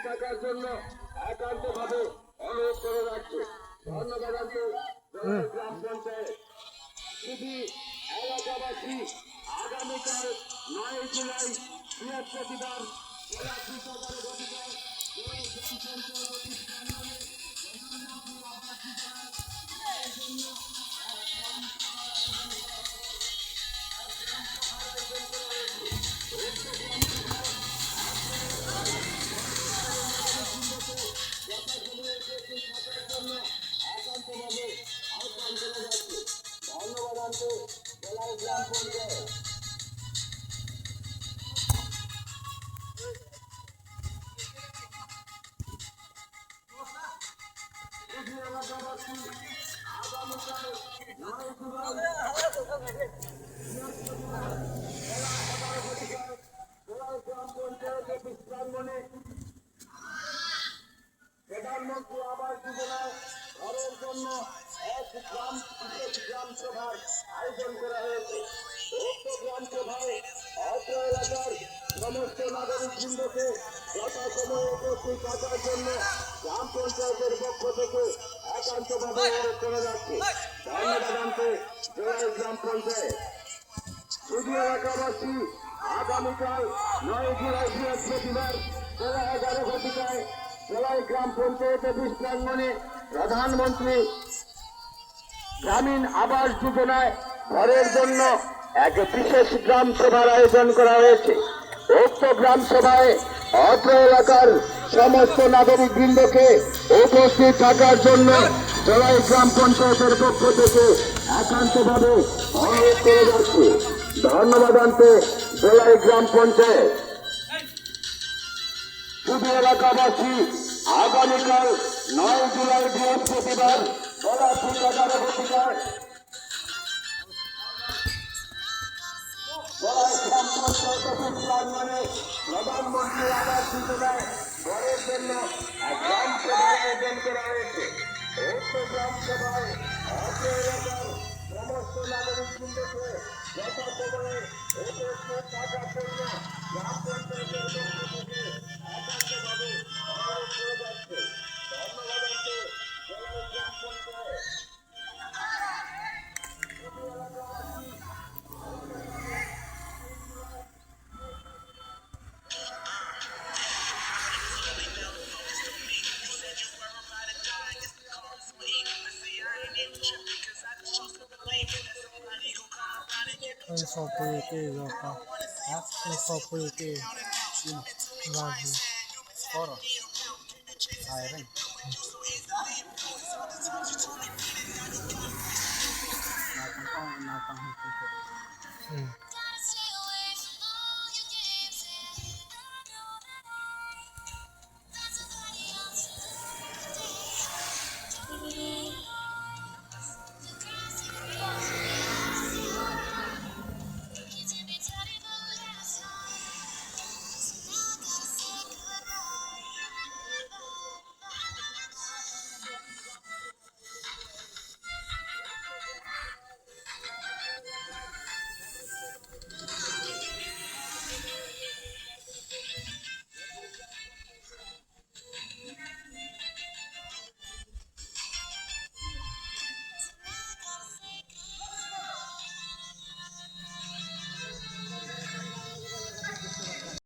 থাকার জন্য একান্তভাবে অনুরোধ করে রাখছে। ধন্যবাদ গ্রাম পঞ্চায়েত। শুধু এলাকাবাসী আগামীকাল 9 জুলাই বৃহস্পতিবার প্রধানমন্ত্রী আবাস যোজনায় ঘরের জন্য এক গ্রাম সভার আয়োজন করা হয়েছে। উক্ত গ্রাম সভায় অত্র এলাকার সমস্ত নাগরিকবৃন্দকে যথাসময়ে উপস্থিত থাকার জন্য গ্রাম পঞ্চায়েতের পক্ষ থেকে একান্তভাবে অনুরোধ করা যাচ্ছে। ধন্যবাদ জানাতে গ্রাম পঞ্চায়েত। শুধু এলাকাবাসী আগামীকাল 9 জুলাই বৃহস্পতিবার বেলা 11 ঘটিকায় জেলায় গ্রাম পঞ্চায়েত অফিস প্রাঙ্গণে প্রধানমন্ত্রী গ্রামীণ আবাস যোজনায় ঘরের জন্য এক বিশেষ গ্রাম সভার আয়োজন করা হয়েছে। উক্ত গ্রাম সভায় অত্র এলাকার সমস্ত নাগরিক বৃন্দকে উপস্থিত থাকার জন্য জেলায় গ্রাম পঞ্চায়েতের পক্ষ থেকে একান্তভাবে অনুরোধ করে যাচ্ছে। ধন্যবাদ জানাতে জেলায় গ্রাম পঞ্চায়েত। শুধু এলাকাবাসী আগামীকাল 9 জুলাই বৃহস্পতিবার বেলা 11 ঘটিকায় প্রধানমন্ত্রী আবাস যোজনায় ঘরের জন্য এক গ্রাম সভার আয়োজন করা হয়েছে। উক্ত গ্রাম সভায় অত্র এলাকার সমস্ত নাগরিকবৃন্দকে যথাসময়ে উপস্থিত থাকার জন্য গ্রাম পঞ্চায়েতের পক্ষ থেকে একান্তভাবে অনুরোধ করে যাচ্ছে। ধন্যবাদ জেলার গ্রাম panchayat. Só por aqui, ó. Só por aqui. Vai fora. Sai, vem. Não, não, não.